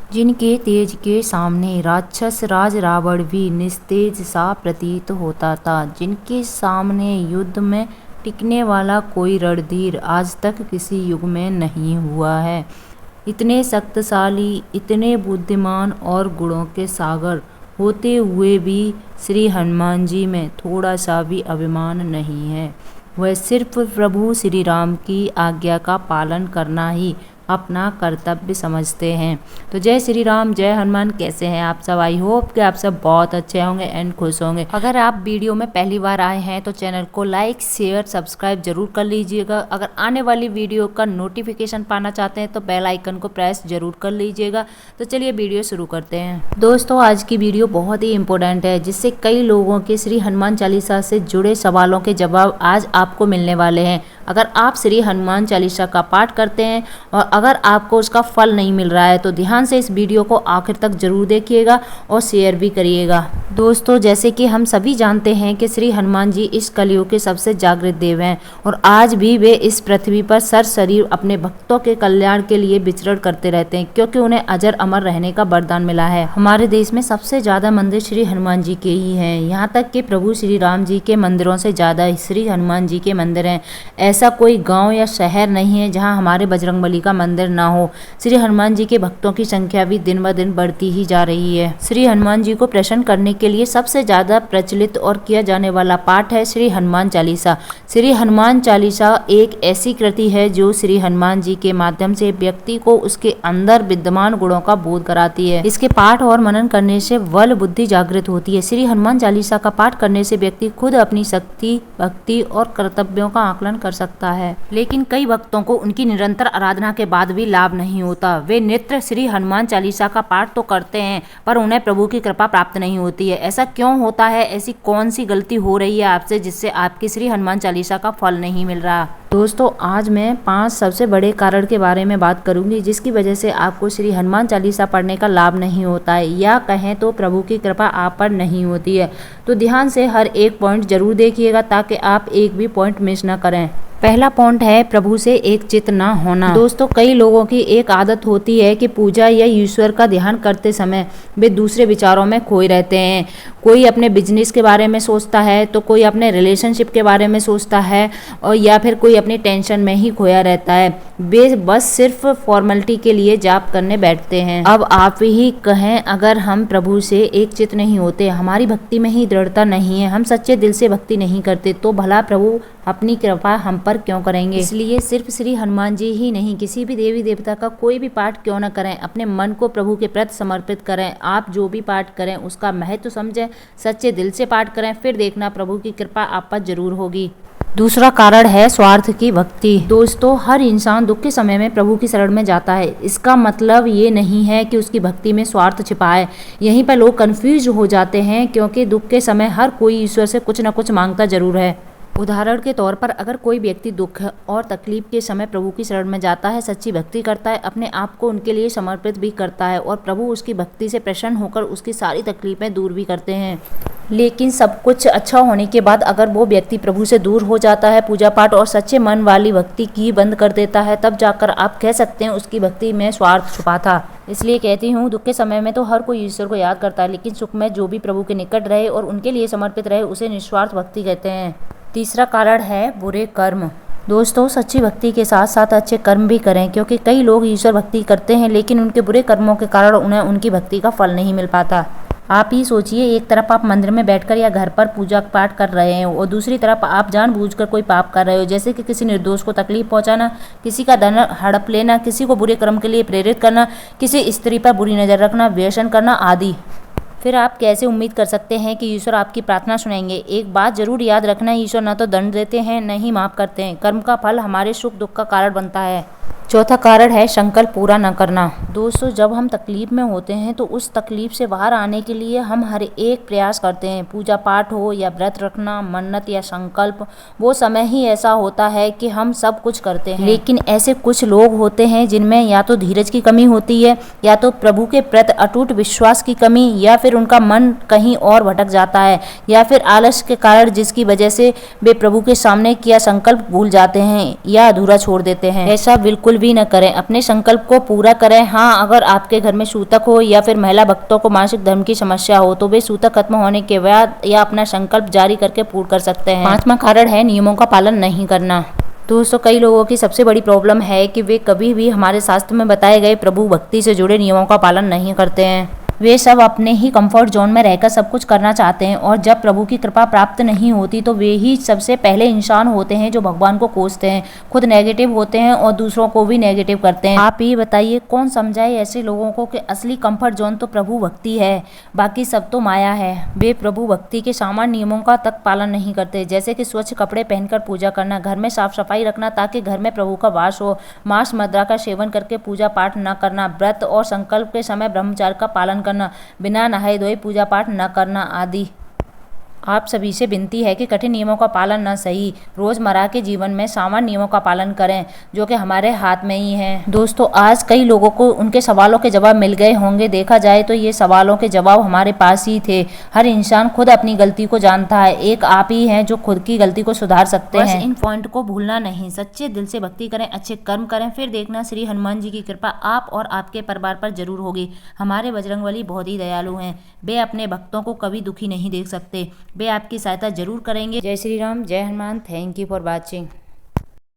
जिनके तेज के सामने राक्षस राज रावण भी निस्तेज सा प्रतीत होता था, जिनके सामने युद्ध में टिकने वाला कोई रणधीर आज तक किसी युग में नहीं हुआ है। इतने शक्तिशाली, इतने बुद्धिमान और गुणों के सागर होते हुए भी श्री हनुमान जी में थोड़ा सा भी अभिमान नहीं है। वह सिर्फ प्रभु श्री राम की आज्ञा का पालन करना ही अपना कर्तव्य समझते हैं। तो जय श्री राम, जय हनुमान। कैसे हैं आप सब? आई होप कि आप सब बहुत अच्छे होंगे एंड खुश होंगे। अगर आप वीडियो में पहली बार आए हैं तो चैनल को लाइक, शेयर, सब्सक्राइब जरूर कर लीजिएगा। अगर आने वाली वीडियो का नोटिफिकेशन पाना चाहते हैं तो बेल आइकन को प्रेस जरूर कर लीजिएगा। तो चलिए वीडियो शुरू करते हैं। दोस्तों, आज की वीडियो बहुत ही इंपॉर्टेंट है, जिससे कई लोगों के श्री हनुमान चालीसा से जुड़े सवालों के जवाब आज आपको मिलने वाले हैं। अगर आप श्री हनुमान चालीसा का पाठ करते हैं और अगर आपको उसका फल नहीं मिल रहा है तो ध्यान से इस वीडियो को आखिर तक जरूर देखिएगा और शेयर भी करिएगा। दोस्तों, जैसे कि हम सभी जानते हैं कि श्री हनुमान जी इस कलयुग के सबसे जागृत देव हैं और आज भी वे इस पृथ्वी पर शरीर अपने भक्तों के कल्याण के लिए विचरण करते रहते हैं, क्योंकि उन्हें अजर अमर रहने का वरदान मिला है। हमारे देश में सबसे ज्यादा मंदिर श्री हनुमान जी के ही हैं। यहाँ तक कि प्रभु श्री राम जी के मंदिरों से ज्यादा श्री हनुमान जी के मंदिर हैं। ऐसा कोई गांव या शहर नहीं है जहां हमारे बजरंगबली का मंदिर ना हो। श्री हनुमान जी के भक्तों की संख्या भी दिन ब दिन बढ़ती ही जा रही है। श्री हनुमान जी को प्रसन्न करने के लिए सबसे ज्यादा प्रचलित और किया जाने वाला पाठ है श्री हनुमान चालीसा। श्री हनुमान चालीसा एक ऐसी कृति है जो श्री हनुमान जी के माध्यम से व्यक्ति को उसके अंदर विद्यमान गुणों का बोध कराती है। इसके पाठ और मनन करने से बल बुद्धि जागृत होती है। श्री हनुमान चालीसा का पाठ करने से व्यक्ति खुद अपनी शक्ति, भक्ति और कर्तव्यों का आकलन कर सकता है। लेकिन कई भक्तों को उनकी निरंतर आराधना के बाद भी लाभ नहीं होता। वे नित्य श्री हनुमान चालीसा का पाठ तो करते हैं पर उन्हें प्रभु की कृपा प्राप्त नहीं होती है। ऐसा क्यों होता है? ऐसी कौन सी गलती हो रही है आपसे जिससे आपकी श्री हनुमान चालीसा का फल नहीं मिल रहा? दोस्तों, आज मैं 5 सबसे बड़े कारण के बारे में बात करूंगी जिसकी वजह से आपको श्री हनुमान चालीसा पढ़ने का लाभ नहीं होता है, या कहें तो प्रभु की कृपा आप पर नहीं होती है। तो ध्यान से हर एक पॉइंट जरूर देखिएगा ताकि आप एक भी पॉइंट मिस ना करें। पहला पॉइंट है प्रभु से एक चित ना होना। दोस्तों, कई लोगों की एक आदत होती है कि पूजा या ईश्वर का ध्यान करते समय वे दूसरे विचारों में खोए रहते हैं। कोई अपने बिजनेस के बारे में सोचता है तो कोई अपने रिलेशनशिप के बारे में सोचता है और या फिर कोई अपनी टेंशन में ही खोया रहता है। वे बस सिर्फ फॉर्मेलिटी के लिए जाप करने बैठते हैं। अब आप ही कहें, अगर हम प्रभु से एक चित नहीं होते, हमारी भक्ति में ही दृढ़ता नहीं है, हम सच्चे दिल से भक्ति नहीं करते, तो भला प्रभु अपनी कृपा हम पर क्यों करेंगे? इसलिए सिर्फ श्री हनुमान जी ही नहीं, किसी भी देवी देवता का कोई भी पाठ क्यों न करें, अपने मन को प्रभु के प्रति समर्पित करें। आप जो भी पाठ करें उसका महत्व समझें, सच्चे दिल से पाठ करें, फिर देखना प्रभु की कृपा आप पर जरूर होगी। दूसरा कारण है स्वार्थ की भक्ति। दोस्तों, हर इंसान दुख के समय में प्रभु की शरण में जाता है। इसका मतलब ये नहीं है कि उसकी भक्ति में स्वार्थ छिपा है। यहीं पर लोग कंफ्यूज हो जाते हैं, क्योंकि दुख के समय हर कोई ईश्वर से कुछ न कुछ मांगता जरूर है। उदाहरण के तौर पर अगर कोई व्यक्ति दुख और तकलीफ के समय प्रभु की शरण में जाता है, सच्ची भक्ति करता है, अपने आप को उनके लिए समर्पित भी करता है और प्रभु उसकी भक्ति से प्रसन्न होकर उसकी सारी तकलीफें दूर भी करते हैं। लेकिन सब कुछ अच्छा होने के बाद अगर वो व्यक्ति प्रभु से दूर हो जाता है, पूजा पाठ और सच्चे मन वाली भक्ति की बंद कर देता है, तब जाकर आप कह सकते हैं उसकी भक्ति में स्वार्थ छुपा था। इसलिए कहती हूँ, दुख के समय में तो हर कोई ईश्वर को याद करता है, लेकिन सुख में जो भी प्रभु के निकट रहे और उनके लिए समर्पित रहे उसे निस्वार्थ भक्ति कहते हैं। तीसरा कारण है बुरे कर्म। दोस्तों, सच्ची भक्ति के साथ साथ अच्छे कर्म भी करें, क्योंकि कई लोग ईश्वर भक्ति करते हैं लेकिन उनके बुरे कर्मों के कारण उन्हें उनकी भक्ति का फल नहीं मिल पाता। आप ही सोचिए, एक तरफ आप मंदिर में बैठकर या घर पर पूजा पाठ कर रहे हैं और दूसरी तरफ आप जानबूझकर कोई पाप कर रहे हो, जैसे कि किसी निर्दोष को तकलीफ पहुंचाना, किसी का धन हड़प लेना, किसी को बुरे कर्म के लिए प्रेरित करना, किसी स्त्री पर बुरी नजर रखना, व्यसन करना आदि। फिर आप कैसे उम्मीद कर सकते हैं कि ईश्वर आपकी प्रार्थना सुनेंगे? एक बात जरूर याद रखना, ईश्वर न तो दंड देते हैं न ही माफ करते हैं। कर्म का फल हमारे सुख दुख का कारण बनता है। चौथा कारण है संकल्प पूरा न करना। दोस्तों, जब हम तकलीफ में होते हैं तो उस तकलीफ से बाहर आने के लिए हम हर एक प्रयास करते हैं। पूजा पाठ हो या व्रत रखना, मन्नत या संकल्प, वो समय ही ऐसा होता है कि हम सब कुछ करते हैं। लेकिन ऐसे कुछ लोग होते हैं जिनमें या तो धीरज की कमी होती है, या तो प्रभु के प्रति अटूट विश्वास की कमी, या फिर उनका मन कहीं और भटक जाता है, या फिर आलस के कारण जिसकी वजह से वे प्रभु के सामने किया संकल्प भूल जाते हैं या अधूरा छोड़ देते हैं। ऐसा बिल्कुल भी न करें, अपने संकल्प को पूरा करें। हाँ, अगर आपके घर में सूतक हो या फिर महिला भक्तों को मासिक धर्म की समस्या हो तो वे सूतक खत्म होने के बाद या अपना संकल्प जारी करके पूर्ण कर सकते हैं। 5वां कारण है नियमों का पालन नहीं करना। दोस्तों, कई लोगों की सबसे बड़ी प्रॉब्लम है कि वे कभी भी हमारे शास्त्र में बताए गए प्रभु भक्ति से जुड़े नियमों का पालन नहीं करते हैं। वे सब अपने ही कंफर्ट जोन में रहकर सब कुछ करना चाहते हैं, और जब प्रभु की कृपा प्राप्त नहीं होती तो वे ही सबसे पहले इंसान होते हैं जो भगवान को कोसते हैं, खुद नेगेटिव होते हैं और दूसरों को भी नेगेटिव करते हैं। आप ही बताइए, कौन समझाए ऐसे लोगों को कि असली कंफर्ट जोन तो प्रभु भक्ति है, बाकी सब तो माया है। वे प्रभु भक्ति के सामान्य नियमों का तक पालन नहीं करते, जैसे कि स्वच्छ कपड़े पहनकर पूजा करना, घर में साफ सफाई रखना ताकि घर में प्रभु का वास हो, मांस मदिरा का सेवन करके पूजा पाठ न करना, व्रत और संकल्प के समय ब्रह्मचर्य का पालन करना, बिना नहाए धोए पूजा पाठ न करना आदि। आप सभी से विनती है कि कठिन नियमों का पालन न सही, रोजमर्रा के जीवन में सामान्य नियमों का पालन करें जो कि हमारे हाथ में ही है। दोस्तों, आज कई लोगों को उनके सवालों के जवाब मिल गए होंगे। देखा जाए तो ये सवालों के जवाब हमारे पास ही थे। हर इंसान खुद अपनी गलती को जानता है, एक आप ही हैं जो खुद की गलती को सुधार सकते हैं। इन पॉइंट को भूलना नहीं, सच्चे दिल से भक्ति करें, अच्छे कर्म करें, फिर देखना श्री हनुमान जी की कृपा आप और आपके परिवार पर जरूर होगी। हमारे बजरंगबली बहुत ही दयालु हैं, वे अपने भक्तों को कभी दुखी नहीं देख सकते, वे आपकी सहायता जरूर करेंगे। जय श्री राम, जय Hanuman. Thank you for watching.